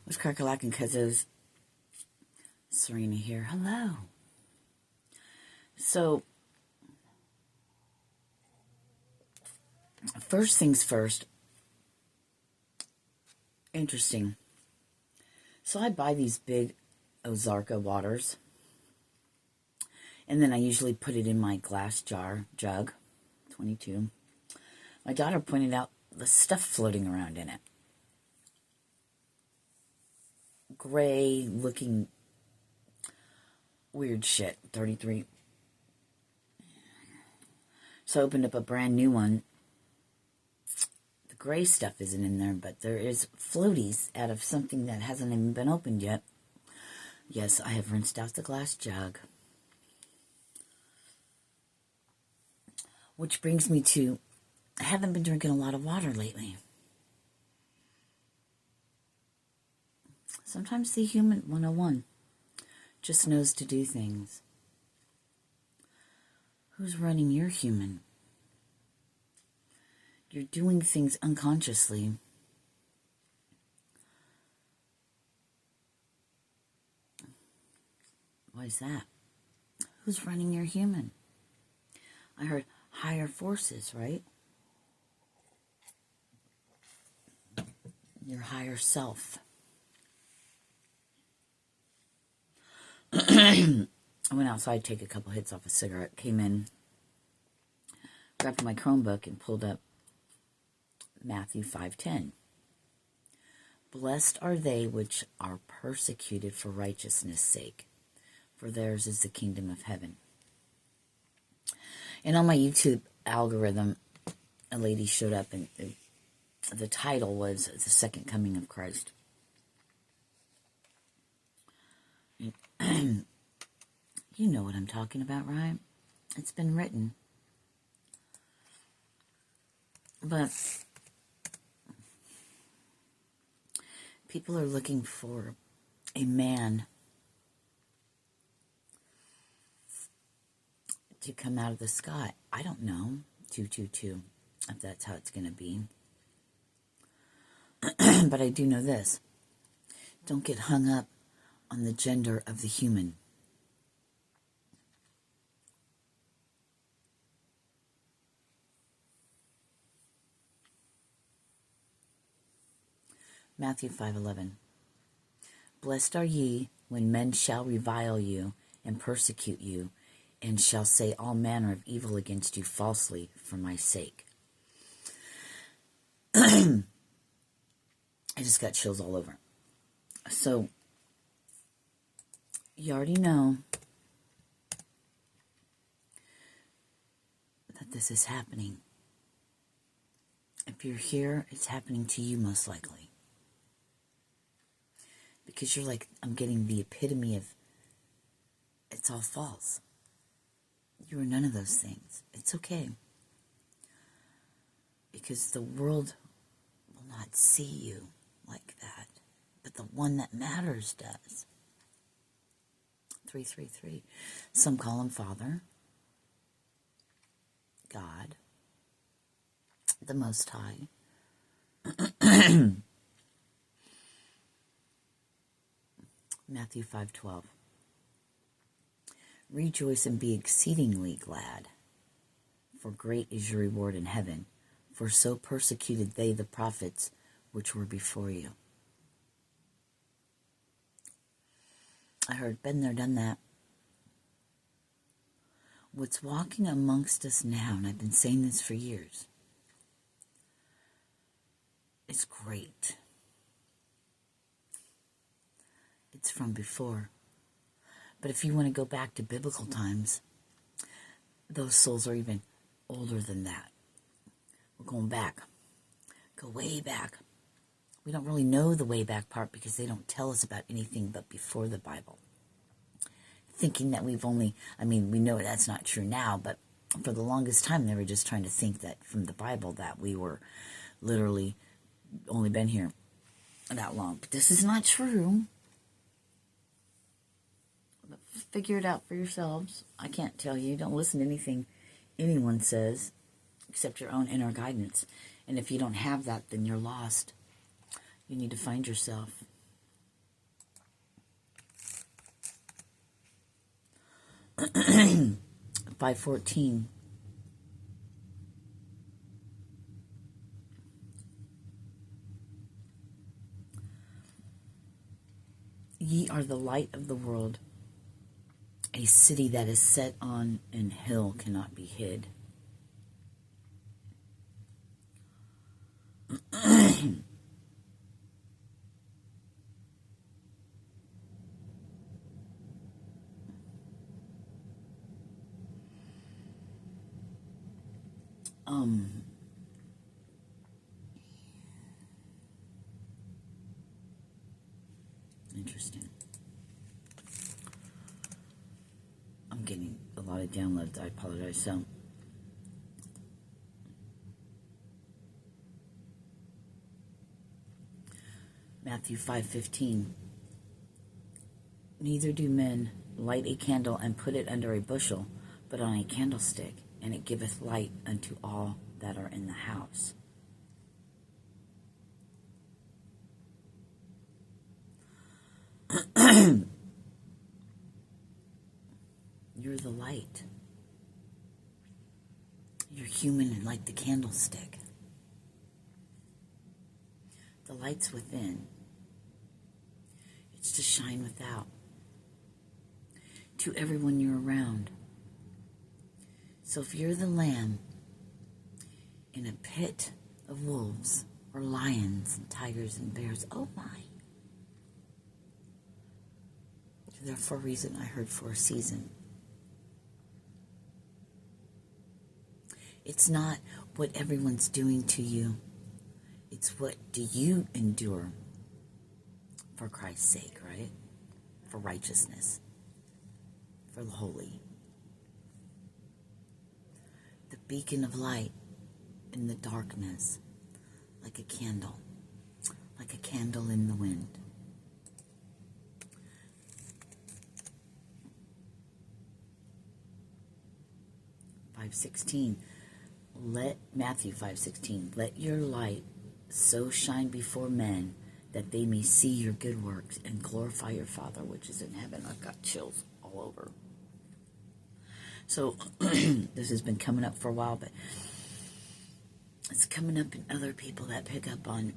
What's crack-a-lackin' cousins? Sirena here. Hello. So, first things first. Interesting. So I buy these big Ozarka waters. And then I usually put it in my glass jug, 22. My daughter pointed out the stuff floating around in it. Gray looking weird shit, 33. So I opened up a brand new one. The gray stuff isn't in there, but there is floaties out of something that hasn't even been opened yet. Yes, I have rinsed out the glass jug. Which brings me to, I haven't been drinking a lot of water lately. Sometimes the human 101 just knows to do things. Who's running your human? You're doing things unconsciously. Why is that? Who's running your human? I heard higher forces, right? Your higher self. I went outside to take a couple hits off a cigarette, came in, grabbed my Chromebook and pulled up Matthew 5:10. Blessed are they which are persecuted for righteousness' sake, for theirs is the kingdom of heaven. And on my YouTube algorithm, a lady showed up and the title was The Second Coming of Christ. You know what I'm talking about, right? It's been written. But people are looking for a man to come out of the sky. I don't know. 222, if that's how it's going to be. But I do know this. Don't get hung up on the gender of the human. Matthew 5:11. Blessed are ye when men shall revile you and persecute you, and shall say all manner of evil against you falsely for my sake. I just got chills all over. So, you already know that this is happening. If you're here, it's happening to you most likely. Because you're like, I'm getting the epitome of, it's all false. You are none of those things. It's okay. Because the world will not see you like that. But the one that matters does. 333. Some call him Father, God, the Most High. Matthew 5:12. Rejoice and be exceedingly glad, for great is your reward in heaven, for so persecuted they the prophets which were before you. I heard, been there, done that. What's walking amongst us now, and I've been saying this for years, is great. It's from before. But if you want to go back to biblical times, those souls are even older than that. We're going back. Go way back. We don't really know the way back part because they don't tell us about anything but before the Bible. Thinking that we've only, we know that's not true now, but for the longest time they were just trying to think that from the Bible that we were literally only been here that long. But this is not true. But figure it out for yourselves. I can't tell you. Don't listen to anything anyone says except your own inner guidance. And if you don't have that, then you're lost. You need to find yourself. 5:14. Ye are the light of the world. A city that is set on an hill cannot be hid. Interesting. I'm getting a lot of downloads. I apologize. So, Matthew 5:15. Neither do men light a candle and put it under a bushel, but on a candlestick, and it giveth light unto all that are in the house. You're the light. You're human and like the candlestick. The light's within. It's to shine without. To everyone you're around. So if you're the lamb in a pit of wolves or lions and tigers and bears, oh my. You're there for a reason. I heard for a season. It's not what everyone's doing to you. It's what do you endure for Christ's sake, right? For righteousness. For the holy. The beacon of light in the darkness. Like a candle. Like a candle in the wind. Matthew 5:16. Let your light so shine before men that they may see your good works and glorify your Father which is in heaven. I've got chills all over. So this has been coming up for a while, but it's coming up in other people that pick up on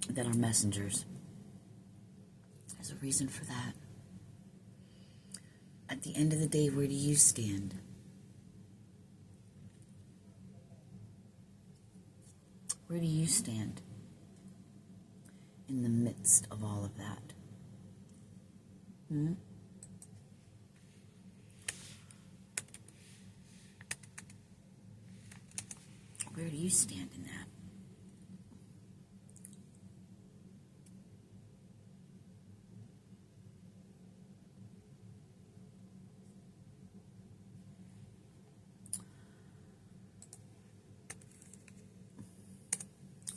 that are messengers. There's a reason for that. At the end of the day, where do you stand? Where do you stand in the midst of all of that? Where do you stand in that?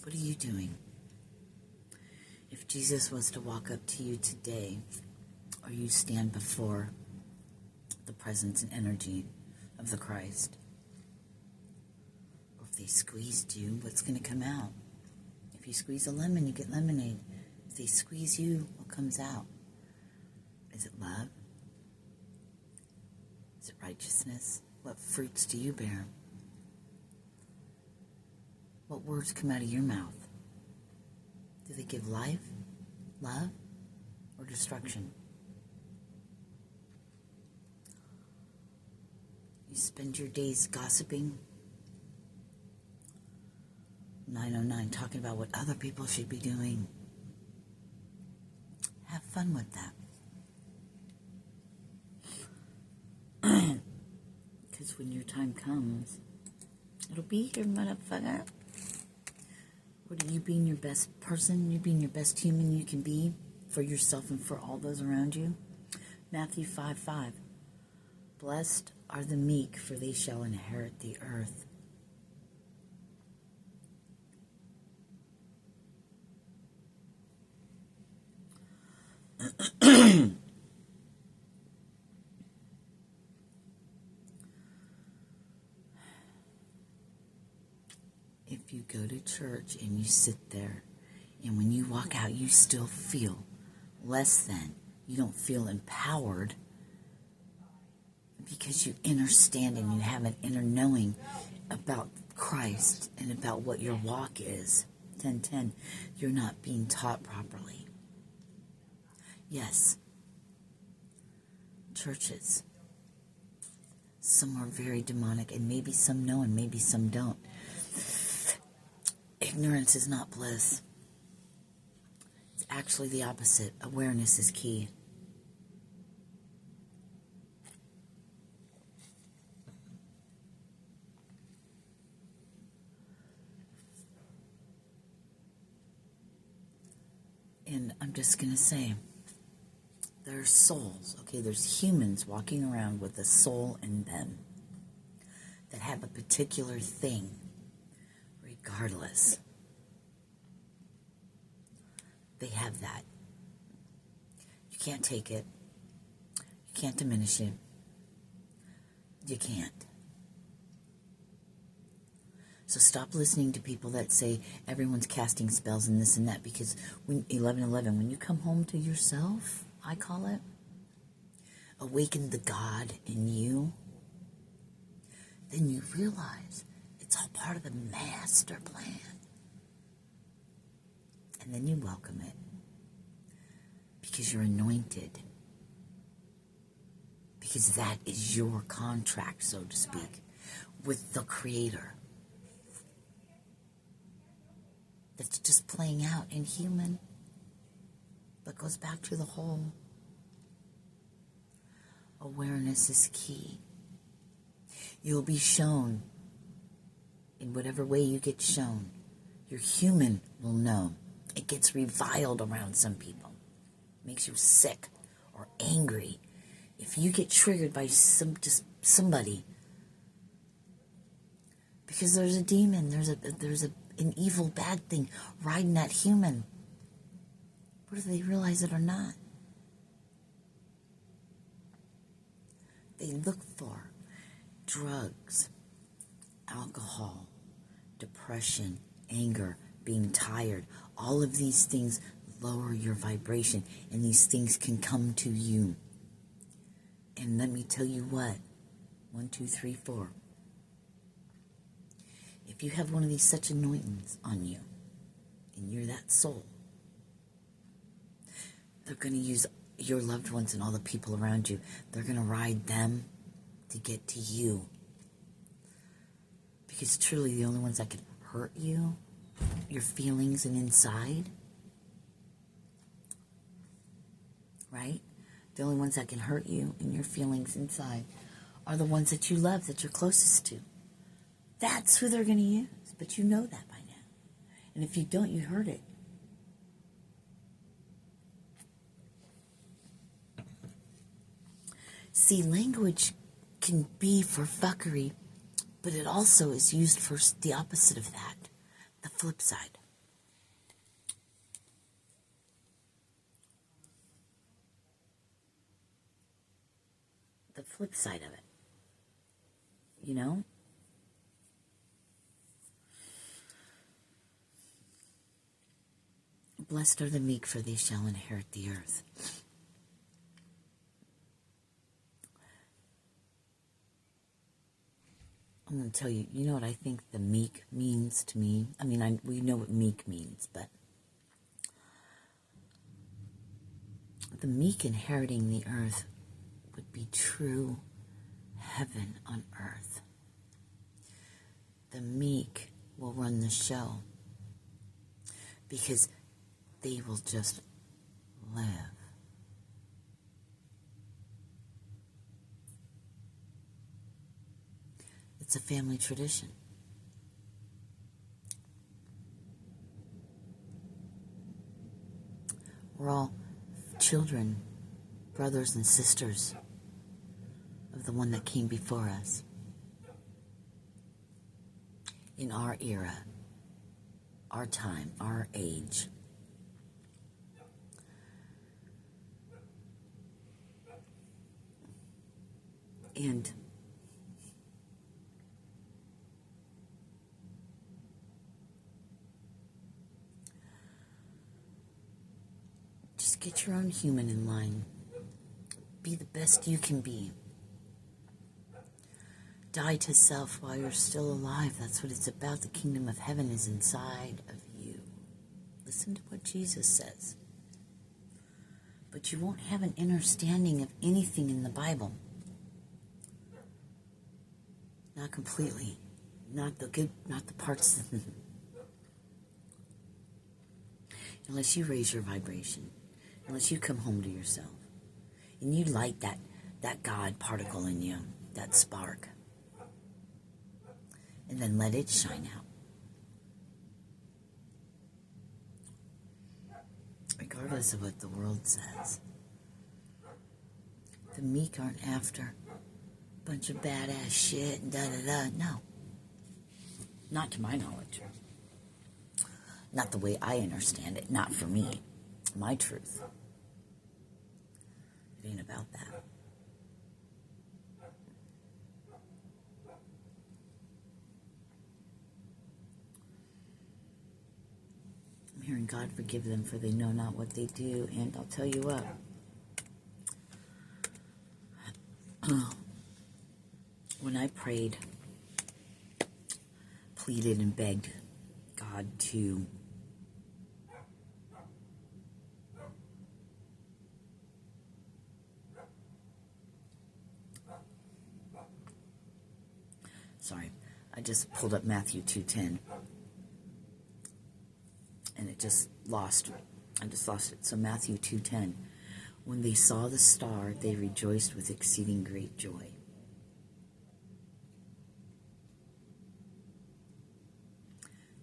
What are you doing? If Jesus was to walk up to you today, or you stand before the presence and energy of the Christ, or if they squeezed you, what's going to come out? If you squeeze a lemon, you get lemonade. If they squeeze you, what comes out? Is it love? Is it righteousness? What fruits do you bear? What words come out of your mouth? Do they give life, love, or destruction? You spend your days gossiping. 909, talking about what other people should be doing. Have fun with that. Because when your time comes, it'll be here, motherfucker. What are you being your best person? You're being your best human you can be for yourself and for all those around you. Matthew 5:5. Blessed are the meek, for they shall inherit the earth. If you go to church and you sit there, and when you walk out, you still feel less than, you don't feel empowered, because you understand and you have an inner knowing about Christ and about what your walk is. 10:10, you're not being taught properly. Yes, churches, some are very demonic, and maybe some know and maybe some don't. Ignorance is not bliss. It's actually the opposite. Awareness is key. And I'm just going to say, there's souls, okay? There's humans walking around with a soul in them that have a particular thing, regardless. They have that. You can't take it. You can't diminish it. You can't. So stop listening to people that say everyone's casting spells and this and that, because when 11:11, when you come home to yourself, I call it, awaken the God in you, then you realize it's all part of the master plan. And then you welcome it, because you're anointed, because that is your contract, so to speak, with the Creator. That's just playing out in human, but goes back to the whole. Awareness is key. You'll be shown in whatever way you get shown. Your human will know. It gets reviled around some people. Makes you sick or angry. If you get triggered by somebody, because there's a demon, there's an evil bad thing riding that human, whether they realize it or not. They look for drugs, alcohol, depression, anger, being tired. All of these things lower your vibration, and these things can come to you. And let me tell you what, 1, 2, 3, 4. If you have one of these such anointings on you, and you're that soul, they're going to use your loved ones and all the people around you. They're going to ride them to get to you. Because truly the only ones that can hurt you, your feelings and inside, right? The only ones that can hurt you and your feelings inside are the ones that you love, that you're closest to. That's who they're going to use. But you know that by now. And if you don't, you heard it. See, language can be for fuckery, but it also is used for the opposite of that, the flip side. The flip side of it. You know? Blessed are the meek, for they shall inherit the earth. I'm going to tell you, you know what I think the meek means to me? I mean, we know what meek means, but the meek inheriting the earth would be true heaven on earth. The meek will run the show because they will just live. It's a family tradition. We're all children, brothers and sisters of the one that came before us. In our era, our time, our age. And just get your own human in line. Be the best you can be. Die to self while you're still alive. That's what it's about. The kingdom of heaven is inside of you. Listen to what Jesus says. But you won't have an understanding of anything in the Bible. Not completely. Not the good, not the parts. Unless you raise your vibration. Unless you come home to yourself. And you light that God particle in you. That spark. And then let it shine out. Regardless of what the world says. The meek aren't after a bunch of badass shit and da-da-da. No. Not to my knowledge. Not the way I understand it. Not for me. My truth. It ain't about that. I'm hearing God forgive them, for they know not what they do. And I'll tell you what. When I prayed, pleaded and begged God to I just pulled up Matthew 2:10 and it just lost. I just lost it. So Matthew 2:10. When they saw the star, they rejoiced with exceeding great joy.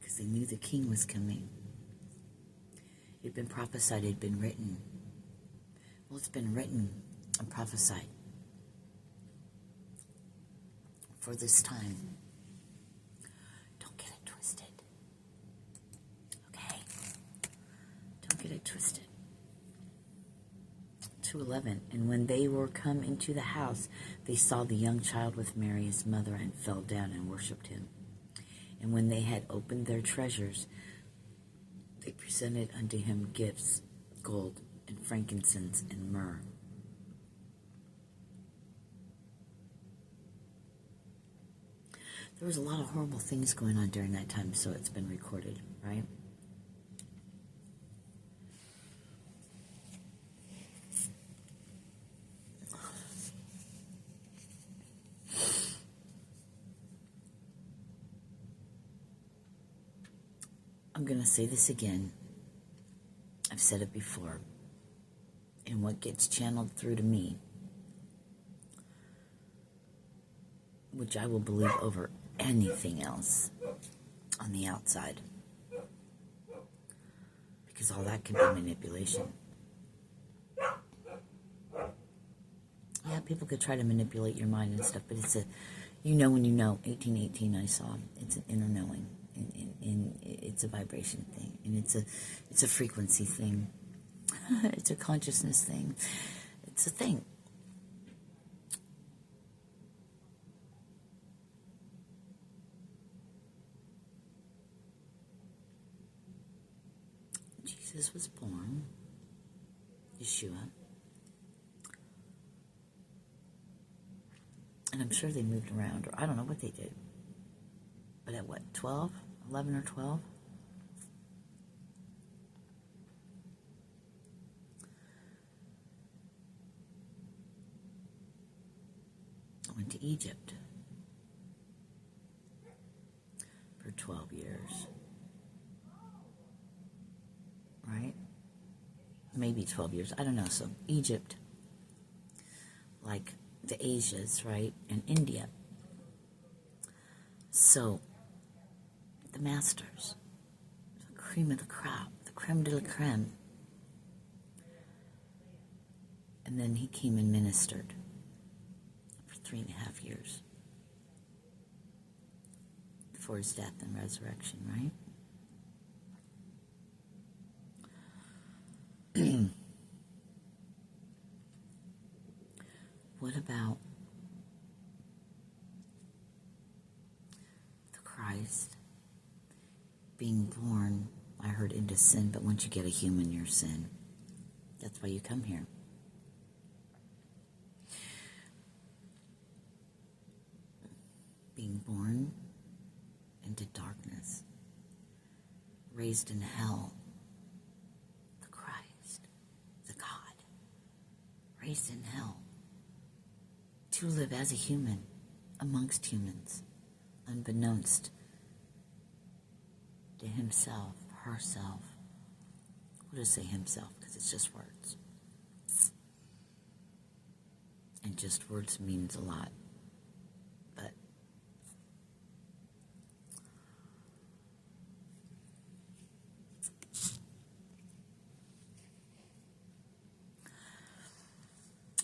Because they knew the king was coming. It had been prophesied, it had been written. Well, it's been written and prophesied for this time. Don't get it twisted. Okay? Don't get it twisted. 2:11. And when they were come into the house, they saw the young child with Mary his mother, and fell down and worshipped him. And when they had opened their treasures, they presented unto him gifts, gold and frankincense and myrrh. There was a lot of horrible things going on during that time, so it's been recorded, right? I'm going to say this again. I've said it before. And what gets channeled through to me, which I will believe over anything else on the outside, because all that can be manipulation. Yeah, people could try to manipulate your mind and stuff, but it's a, you know when you know. 1818 I saw. It's an inner knowing, and it's a vibration thing, and it's a frequency thing. It's a consciousness thing. It's a thing. Jesus was born, Yeshua, and I'm sure they moved around, or I don't know what they did, but at what, 12, 11 or 12? I went to Egypt for 12 years. Right? Maybe 12 years. I don't know. So Egypt, like the Asias, right? And India. So the masters, the cream of the crop, the creme de la creme. And then he came and ministered for 3.5 years before his death and resurrection, right? What about the Christ being born, I heard, into sin, but once you get a human, you're sin. That's why you come here. born into darkness, raised in hell, the Christ, the God, raised in hell, to live as a human amongst humans, unbeknownst to himself, herself. We'll just say himself because it's just words. And just words means a lot. But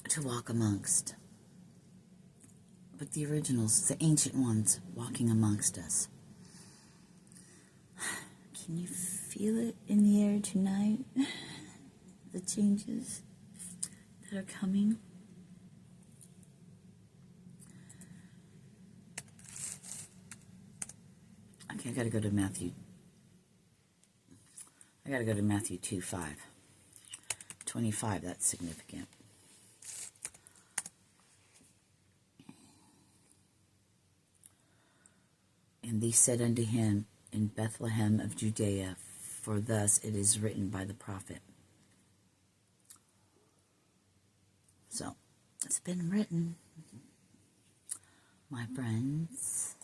to walk amongst. But the originals, the ancient ones, walking amongst us. Can you feel it in the air tonight? The changes that are coming. Okay, I gotta go to Matthew. I gotta go to Matthew 2:5. 25, that's significant. And they said unto him, in Bethlehem of Judea, for thus it is written by the prophet. So, it's been written, my friends.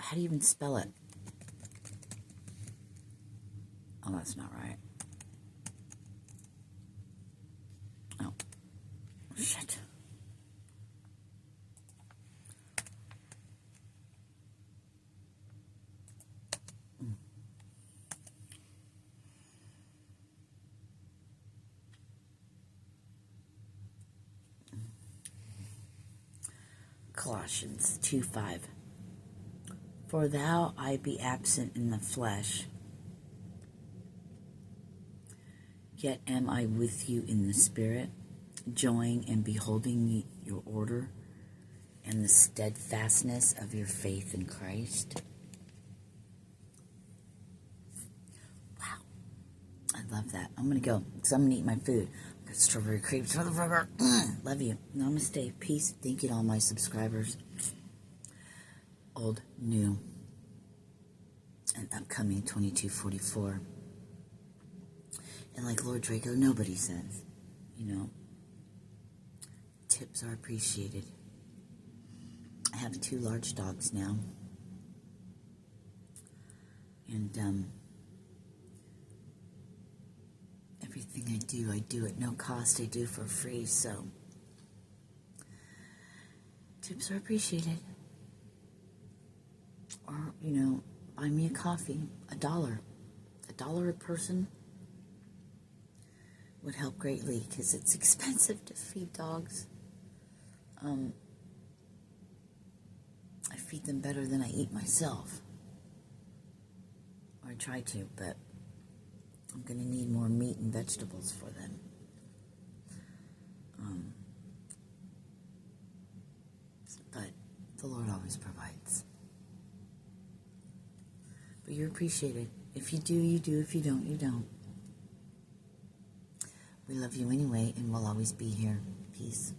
How do you even spell it? Oh, that's not right. Oh, shit. Colossians 2:5. For thou I be absent in the flesh, yet am I with you in the spirit, joying and beholding your order and the steadfastness of your faith in Christ. Wow. I love that. I'm going to go because I'm going to eat my food. I've got strawberry cream, motherfucker. Love you. Namaste. Peace. Thank you to all my subscribers. Old, new, and upcoming 2244. And like Lord Draco, nobody says, tips are appreciated. I have 2 large dogs now. And everything I do at no cost. I do for free, so tips are appreciated. Or, buy me a coffee, $1. $1 a person would help greatly because it's expensive to feed dogs. I feed them better than I eat myself. Or I try to, but I'm going to need more meat and vegetables for them. But the Lord always provides. But you're appreciated. If you do, you do. If you don't, you don't. We love you anyway, and we'll always be here. Peace.